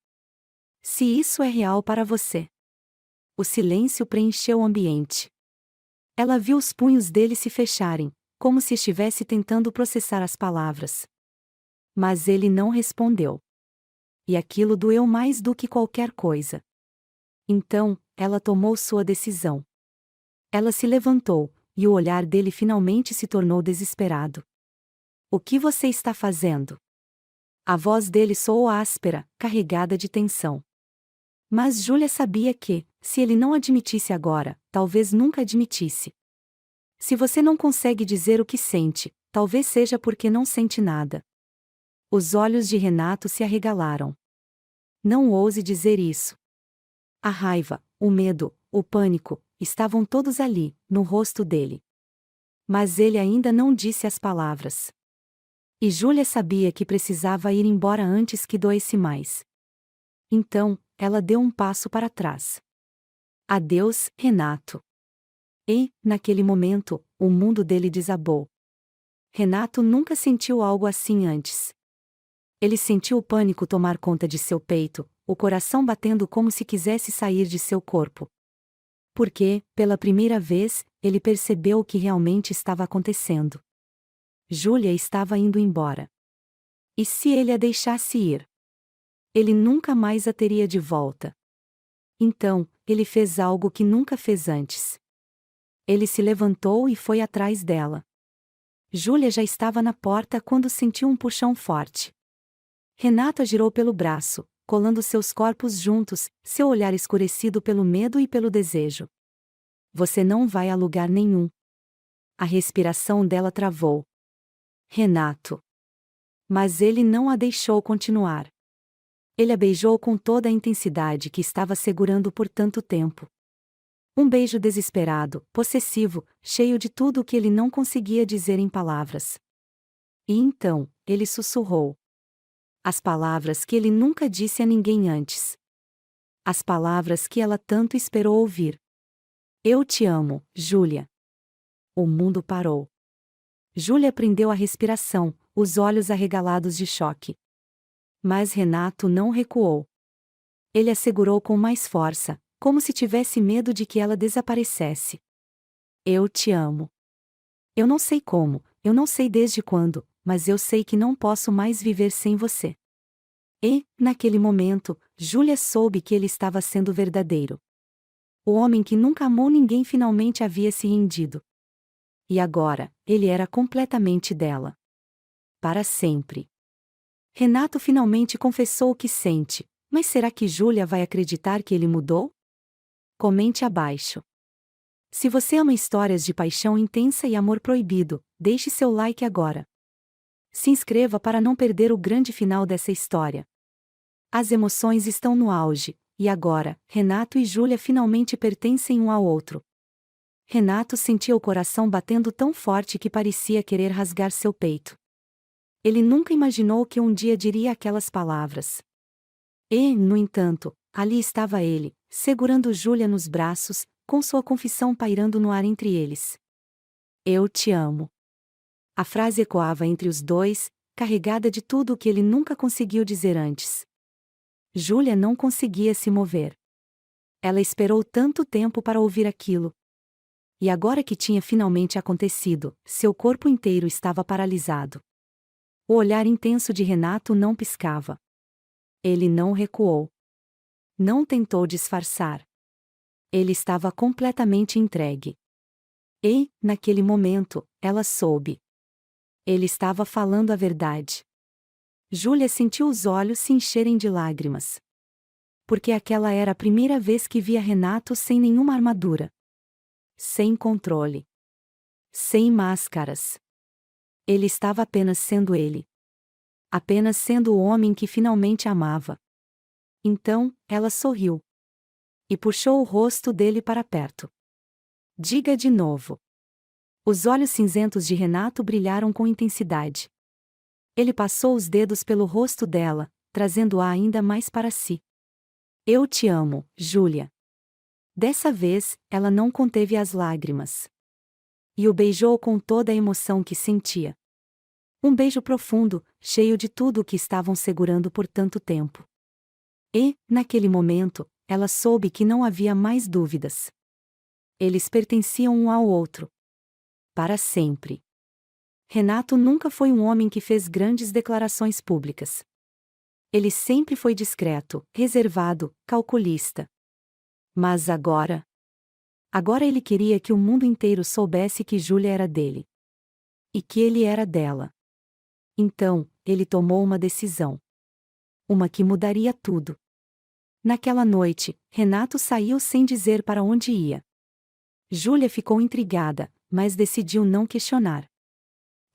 [SPEAKER 1] "Se isso é real para você." O silêncio preencheu o ambiente. Ela viu os punhos dele se fecharem, como se estivesse tentando processar as palavras. Mas ele não respondeu. E aquilo doeu mais do que qualquer coisa. Então, ela tomou sua decisão. Ela se levantou, e o olhar dele finalmente se tornou desesperado. "O que você está fazendo?" A voz dele soou áspera, carregada de tensão. Mas Júlia sabia que, se ele não admitisse agora, talvez nunca admitisse. Se você não consegue dizer o que sente, talvez seja porque não sente nada. Os olhos de Renato se arregalaram. Não ouse dizer isso. A raiva, o medo, o pânico, estavam todos ali, no rosto dele. Mas ele ainda não disse as palavras. E Júlia sabia que precisava ir embora antes que doesse mais. Então, ela deu um passo para trás. "Adeus, Renato." E, naquele momento, o mundo dele desabou. Renato nunca sentiu algo assim antes. Ele sentiu o pânico tomar conta de seu peito, o coração batendo como se quisesse sair de seu corpo. Porque, pela primeira vez, ele percebeu o que realmente estava acontecendo. Júlia estava indo embora. E se ele a deixasse ir? Ele nunca mais a teria de volta. Então, ele fez algo que nunca fez antes. Ele se levantou e foi atrás dela. Júlia já estava na porta quando sentiu um puxão forte. Renato a girou pelo braço, colando seus corpos juntos, seu olhar escurecido pelo medo e pelo desejo. Você não vai a lugar nenhum. A respiração dela travou. Renato. Mas ele não a deixou continuar. Ele a beijou com toda a intensidade que estava segurando por tanto tempo. Um beijo desesperado, possessivo, cheio de tudo o que ele não conseguia dizer em palavras. E então, ele sussurrou. As palavras que ele nunca disse a ninguém antes. As palavras que ela tanto esperou ouvir. Eu te amo, Júlia. O mundo parou. Júlia prendeu a respiração, os olhos arregalados de choque. Mas Renato não recuou. Ele a segurou com mais força, como se tivesse medo de que ela desaparecesse. Eu te amo. Eu não sei como, eu não sei desde quando, mas eu sei que não posso mais viver sem você. E, naquele momento, Júlia soube que ele estava sendo verdadeiro. O homem que nunca amou ninguém finalmente havia se rendido. E agora, ele era completamente dela. Para sempre. Renato finalmente confessou o que sente, mas será que Júlia vai acreditar que ele mudou? Comente abaixo. Se você ama histórias de paixão intensa e amor proibido, deixe seu like agora. Se inscreva para não perder o grande final dessa história. As emoções estão no auge, e agora, Renato e Júlia finalmente pertencem um ao outro. Renato sentia o coração batendo tão forte que parecia querer rasgar seu peito. Ele nunca imaginou que um dia diria aquelas palavras. E, no entanto, ali estava ele, segurando Júlia nos braços, com sua confissão pairando no ar entre eles. Eu te amo. A frase ecoava entre os dois, carregada de tudo o que ele nunca conseguiu dizer antes. Júlia não conseguia se mover. Ela esperou tanto tempo para ouvir aquilo. E agora que tinha finalmente acontecido, seu corpo inteiro estava paralisado. O olhar intenso de Renato não piscava. Ele não recuou. Não tentou disfarçar. Ele estava completamente entregue. E, naquele momento, ela soube. Ele estava falando a verdade. Júlia sentiu os olhos se encherem de lágrimas. Porque aquela era a primeira vez que via Renato sem nenhuma armadura. Sem controle. Sem máscaras. Ele estava apenas sendo ele. Apenas sendo o homem que finalmente amava. Então, ela sorriu. E puxou o rosto dele para perto. Diga de novo. Os olhos cinzentos de Renato brilharam com intensidade. Ele passou os dedos pelo rosto dela, trazendo-a ainda mais para si. Eu te amo, Júlia. Dessa vez, ela não conteve as lágrimas. E o beijou com toda a emoção que sentia. Um beijo profundo, cheio de tudo o que estavam segurando por tanto tempo. E, naquele momento, ela soube que não havia mais dúvidas. Eles pertenciam um ao outro. Para sempre. Renato nunca foi um homem que fez grandes declarações públicas. Ele sempre foi discreto, reservado, calculista. Mas agora... Agora ele queria que o mundo inteiro soubesse que Júlia era dele. E que ele era dela. Então, ele tomou uma decisão. Uma que mudaria tudo. Naquela noite, Renato saiu sem dizer para onde ia. Júlia ficou intrigada, mas decidiu não questionar.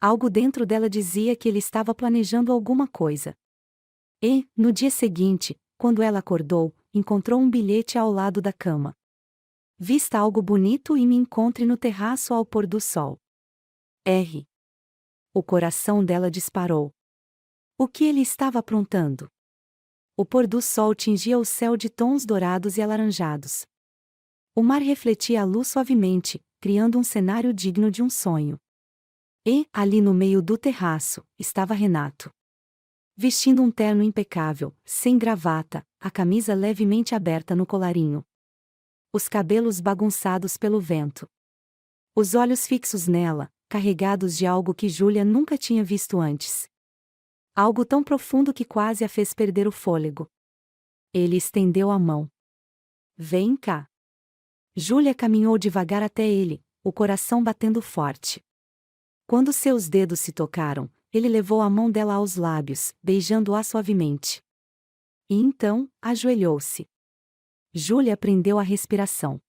[SPEAKER 1] Algo dentro dela dizia que ele estava planejando alguma coisa. E, no dia seguinte, quando ela acordou, encontrou um bilhete ao lado da cama. Vista algo bonito e me encontre no terraço ao pôr do sol. R. O coração dela disparou. O que ele estava aprontando? O pôr do sol tingia o céu de tons dourados e alaranjados. O mar refletia a luz suavemente, criando um cenário digno de um sonho. E, ali no meio do terraço, estava Renato. Vestindo um terno impecável, sem gravata, a camisa levemente aberta no colarinho. Os cabelos bagunçados pelo vento. Os olhos fixos nela, carregados de algo que Júlia nunca tinha visto antes. Algo tão profundo que quase a fez perder o fôlego. Ele estendeu a mão. Vem cá. Júlia caminhou devagar até ele, o coração batendo forte. Quando seus dedos se tocaram, ele levou a mão dela aos lábios, beijando-a suavemente. E então, ajoelhou-se. Júlia prendeu a respiração.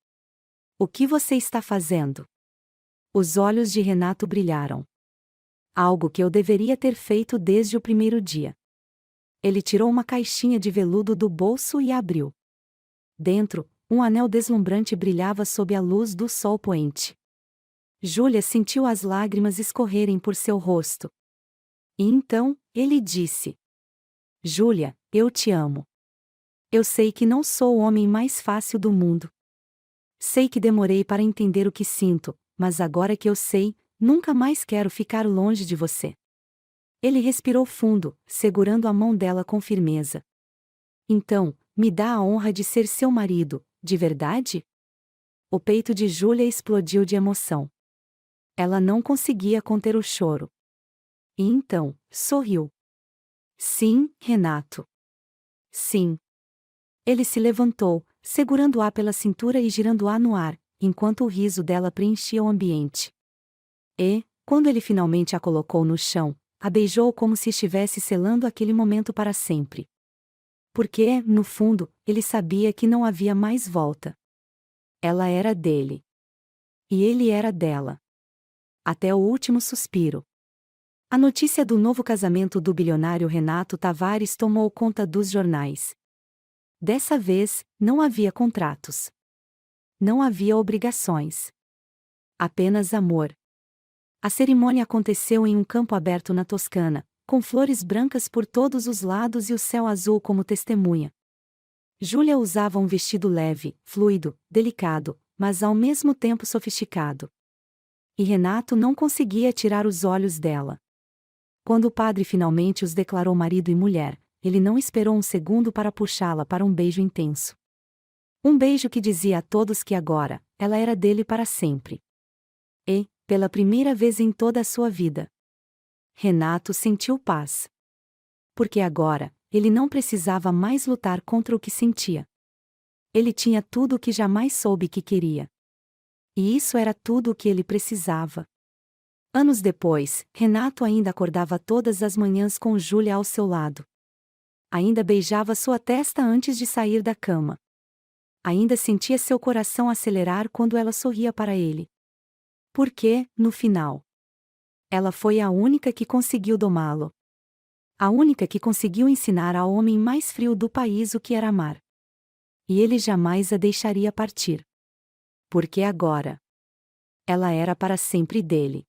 [SPEAKER 1] O que você está fazendo? Os olhos de Renato brilharam. Algo que eu deveria ter feito desde o primeiro dia. Ele tirou uma caixinha de veludo do bolso e a abriu. Dentro, um anel deslumbrante brilhava sob a luz do sol poente. Júlia sentiu as lágrimas escorrerem por seu rosto. E então, ele disse: Júlia, eu te amo. Eu sei que não sou o homem mais fácil do mundo. Sei que demorei para entender o que sinto, mas agora que eu sei, nunca mais quero ficar longe de você. Ele respirou fundo, segurando a mão dela com firmeza. Então, me dá a honra de ser seu marido, de verdade? O peito de Júlia explodiu de emoção. Ela não conseguia conter o choro. E então, sorriu. Sim, Renato. Sim. Ele se levantou, segurando-a pela cintura e girando-a no ar, enquanto o riso dela preenchia o ambiente. E, quando ele finalmente a colocou no chão, a beijou como se estivesse selando aquele momento para sempre. Porque, no fundo, ele sabia que não havia mais volta. Ela era dele. E ele era dela. Até o último suspiro. A notícia do novo casamento do bilionário Renato Tavares tomou conta dos jornais. Dessa vez, não havia contratos. Não havia obrigações. Apenas amor. A cerimônia aconteceu em um campo aberto na Toscana, com flores brancas por todos os lados e o céu azul como testemunha. Júlia usava um vestido leve, fluido, delicado, mas ao mesmo tempo sofisticado. E Renato não conseguia tirar os olhos dela. Quando o padre finalmente os declarou marido e mulher, ele não esperou um segundo para puxá-la para um beijo intenso. Um beijo que dizia a todos que agora, ela era dele para sempre. E, pela primeira vez em toda a sua vida, Renato sentiu paz. Porque agora, ele não precisava mais lutar contra o que sentia. Ele tinha tudo o que jamais soube que queria. E isso era tudo o que ele precisava. Anos depois, Renato ainda acordava todas as manhãs com Júlia ao seu lado. Ainda beijava sua testa antes de sair da cama. Ainda sentia seu coração acelerar quando ela sorria para ele. Porque, no final, ela foi a única que conseguiu domá-lo. A única que conseguiu ensinar ao homem mais frio do país o que era amar. E ele jamais a deixaria partir. Porque agora, ela era para sempre dele.